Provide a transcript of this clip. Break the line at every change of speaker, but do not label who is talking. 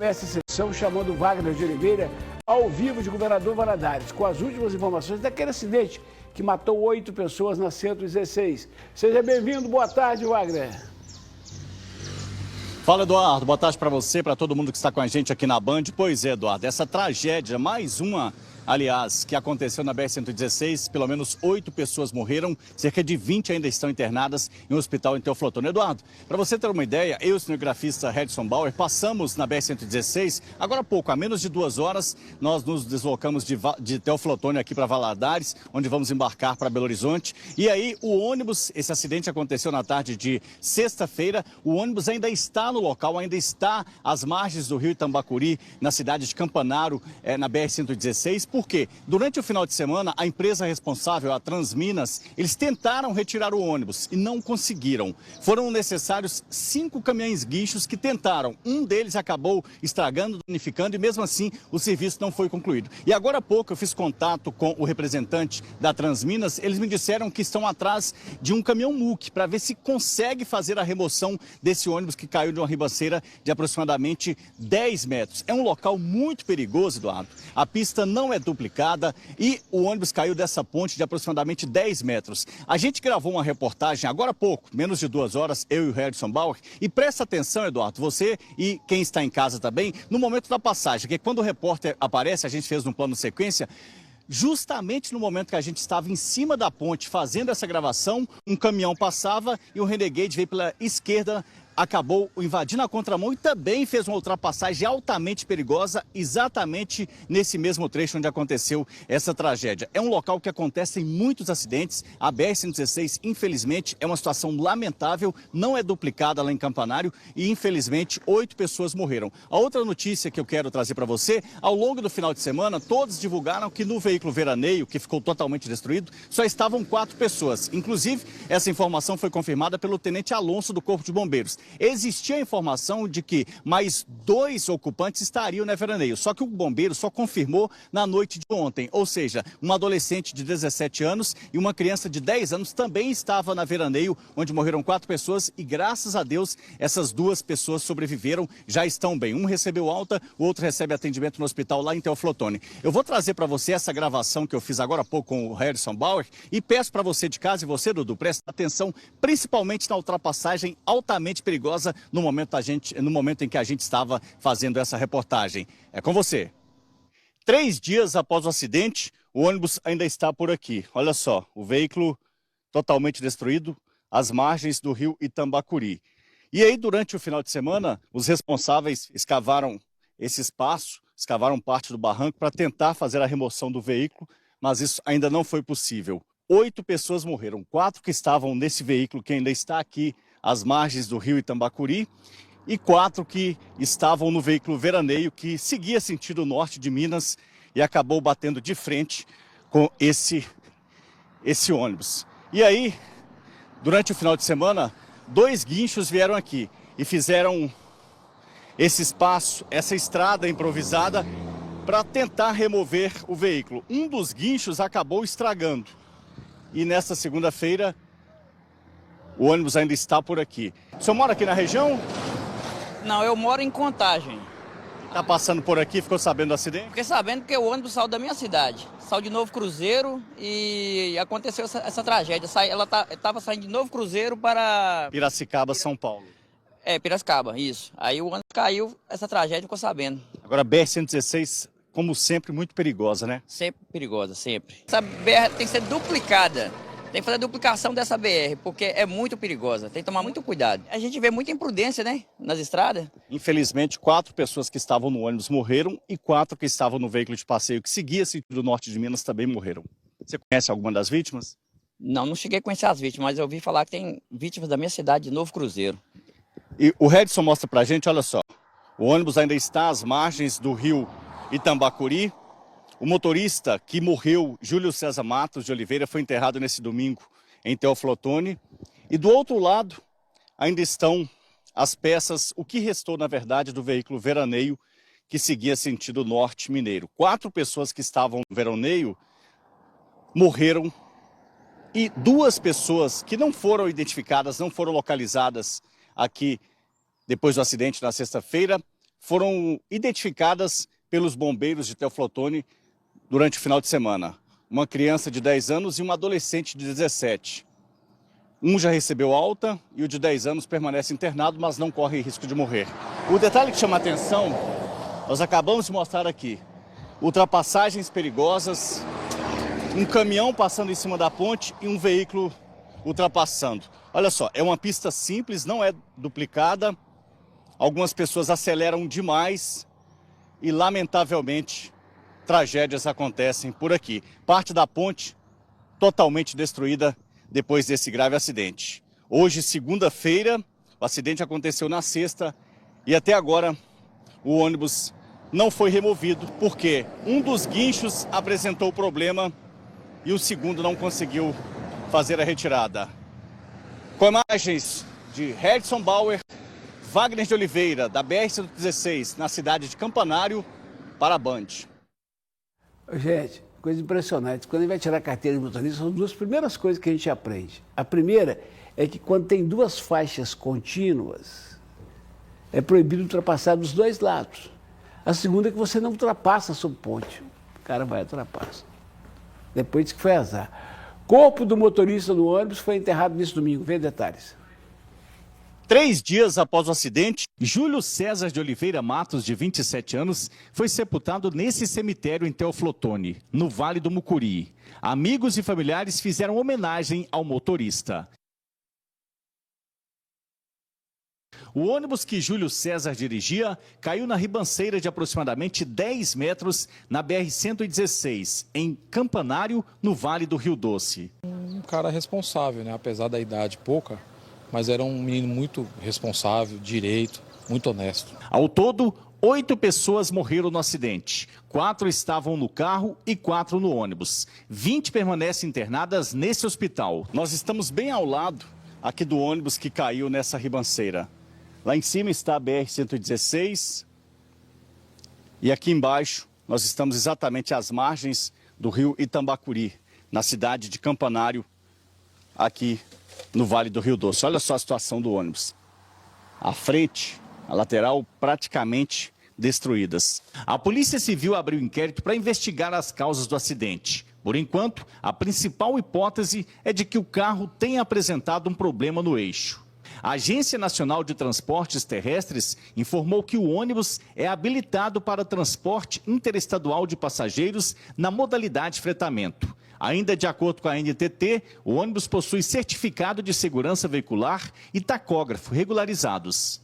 Essa sessão chamando Wagner de Oliveira ao vivo de Governador Valadares, com as últimas informações daquele acidente que matou 8 pessoas na 116. Seja bem-vindo, boa tarde, Wagner.
Fala, Eduardo, boa tarde para você, para todo mundo que está com a gente aqui na Band. Pois é, Eduardo, essa tragédia, mais uma, aliás, que aconteceu na BR-116, pelo menos 8 pessoas morreram, cerca de 20 ainda estão internadas em um hospital em Teoflotone. Eduardo, para você ter uma ideia, eu e o cinegrafista Redson Bauer passamos na BR-116, agora há pouco, há menos de 2 horas, nós nos deslocamos de Teoflotone aqui para Valadares, onde vamos embarcar para Belo Horizonte. E aí, o ônibus, esse acidente aconteceu na tarde de sexta-feira, o ônibus ainda está no local, ainda está às margens do rio Itambacuri, na cidade de Campanaro, na BR-116, porque durante o final de semana, a empresa responsável, a Transminas, eles tentaram retirar o ônibus e não conseguiram. Foram necessários 5 caminhões guinchos que tentaram. Um deles acabou estragando, danificando e mesmo assim o serviço não foi concluído. E agora há pouco eu fiz contato com o representante da Transminas, eles me disseram que estão atrás de um caminhão MUC para ver se consegue fazer a remoção desse ônibus que caiu de uma ribanceira de aproximadamente 10 metros. É um local muito perigoso, Eduardo. A pista não é duplicada e o ônibus caiu dessa ponte de aproximadamente 10 metros. A gente gravou uma reportagem agora há pouco, menos de 2 horas, eu e o Redson Bauer, e presta atenção, Eduardo, você e quem está em casa também, no momento da passagem, que quando o repórter aparece, a gente fez um plano sequência, justamente no momento que a gente estava em cima da ponte fazendo essa gravação, um caminhão passava e o Renegade veio pela esquerda, acabou invadindo a contramão e também fez uma ultrapassagem altamente perigosa exatamente nesse mesmo trecho onde aconteceu essa tragédia. É um local que acontecem muitos acidentes. A BR-116, infelizmente, é uma situação lamentável, não é duplicada lá em Campanário e, infelizmente, 8 pessoas morreram. A outra notícia que eu quero trazer para você, ao longo do final de semana, todos divulgaram que no veículo veraneio, que ficou totalmente destruído, só estavam 4 pessoas. Inclusive, essa informação foi confirmada pelo Tenente Alonso do Corpo de Bombeiros. Existia a informação de que mais 2 ocupantes estariam na veraneio, só que o bombeiro só confirmou na noite de ontem, ou seja, uma adolescente de 17 anos e uma criança de 10 anos também estava na veraneio, onde morreram 4 pessoas e graças a Deus essas 2 pessoas sobreviveram, já estão bem. Um recebeu alta, o outro recebe atendimento no hospital lá em Teoflotone. Eu vou trazer para você essa gravação que eu fiz agora há pouco com o Redson Bauer e peço para você de casa e você, Dudu, preste atenção, principalmente na ultrapassagem altamente perigosa no momento em que a gente estava fazendo essa reportagem. É com você. 3 dias após o acidente, o ônibus ainda está por aqui. Olha só, o veículo totalmente destruído às margens do rio Itambacuri. E aí, durante o final de semana, os responsáveis escavaram esse espaço, escavaram parte do barranco para tentar fazer a remoção do veículo, mas isso ainda não foi possível. 8 pessoas morreram, 4 que estavam nesse veículo que ainda está aqui às margens do rio Itambacuri e 4 que estavam no veículo veraneio que seguia sentido norte de Minas e acabou batendo de frente com esse ônibus. E aí, durante o final de semana, 2 guinchos vieram aqui e fizeram esse espaço, essa estrada improvisada para tentar remover o veículo. Um dos guinchos acabou estragando e nesta segunda-feira o ônibus ainda está por aqui. O senhor mora aqui na região?
Não, eu moro em Contagem.
Está passando por aqui, ficou sabendo do acidente?
Fiquei sabendo que o ônibus saiu da minha cidade. Saiu de Novo Cruzeiro e aconteceu essa tragédia. Ela estava saindo de Novo Cruzeiro para...
Piracicaba, São Paulo.
É, Piracicaba, isso. Aí o ônibus caiu, essa tragédia ficou sabendo.
Agora, BR-116, como sempre, muito perigosa, né?
Sempre perigosa, sempre. Essa BR tem que ser duplicada. Tem que fazer a duplicação dessa BR, porque é muito perigosa. Tem que tomar muito cuidado. A gente vê muita imprudência, né, nas estradas.
Infelizmente, 4 pessoas que estavam no ônibus morreram e 4 que estavam no veículo de passeio que seguia sentido norte de Minas também morreram. Você conhece alguma das vítimas?
Não cheguei a conhecer as vítimas, mas eu ouvi falar que tem vítimas da minha cidade, de Novo Cruzeiro.
E o Redson mostra pra gente, olha só, o ônibus ainda está às margens do rio Itambacuri. O motorista que morreu, Júlio César Matos de Oliveira, foi enterrado nesse domingo em Teoflotone. E do outro lado ainda estão as peças, o que restou na verdade do veículo veraneio que seguia sentido norte mineiro. 4 pessoas que estavam no veraneio morreram e 2 pessoas que não foram identificadas, não foram localizadas aqui depois do acidente na sexta-feira, foram identificadas pelos bombeiros de Teoflotone durante o final de semana. Uma criança de 10 anos e uma adolescente de 17. Um já recebeu alta e o de 10 anos permanece internado, mas não corre risco de morrer. O detalhe que chama a atenção, nós acabamos de mostrar aqui. Ultrapassagens perigosas, um caminhão passando em cima da ponte e um veículo ultrapassando. Olha só, é uma pista simples, não é duplicada. Algumas pessoas aceleram demais e, lamentavelmente, tragédias acontecem por aqui. Parte da ponte totalmente destruída depois desse grave acidente. Hoje, segunda-feira, o acidente aconteceu na sexta e até agora o ônibus não foi removido porque um dos guinchos apresentou problema e o segundo não conseguiu fazer a retirada. Com imagens de Edson Bauer, Wagner de Oliveira, da BR-116, na cidade de Campanário, para a Band.
Gente, coisa impressionante. Quando a gente vai tirar a carteira de motorista, são duas primeiras coisas que a gente aprende. A primeira é que quando tem duas faixas contínuas, é proibido ultrapassar dos dois lados. A segunda é que você não ultrapassa sob ponte. O cara vai ultrapassa. Depois disse que foi azar. Corpo do motorista no ônibus foi enterrado nesse domingo. Vê detalhes.
3 dias após o acidente, Júlio César de Oliveira Matos, de 27 anos, foi sepultado nesse cemitério em Teoflotone, no Vale do Mucuri. Amigos e familiares fizeram homenagem ao motorista. O ônibus que Júlio César dirigia caiu na ribanceira de aproximadamente 10 metros na BR-116, em Campanário, no Vale do Rio Doce.
Um cara responsável, né? Apesar da idade pouca, mas era um menino muito responsável, direito, muito honesto.
Ao todo, 8 pessoas morreram no acidente. 4 estavam no carro e 4 no ônibus. 20 permanecem internadas nesse hospital. Nós estamos bem ao lado aqui do ônibus que caiu nessa ribanceira. Lá em cima está a BR-116 e aqui embaixo nós estamos exatamente às margens do rio Itambacuri, na cidade de Campanário, aqui no Vale do Rio Doce. Olha só a situação do ônibus. A frente, a lateral praticamente destruídas. A Polícia Civil abriu inquérito para investigar as causas do acidente. Por enquanto, a principal hipótese é de que o carro tenha apresentado um problema no eixo. A Agência Nacional de Transportes Terrestres informou que o ônibus é habilitado para transporte interestadual de passageiros na modalidade fretamento. Ainda de acordo com a NTT, o ônibus possui certificado de segurança veicular e tacógrafo regularizados.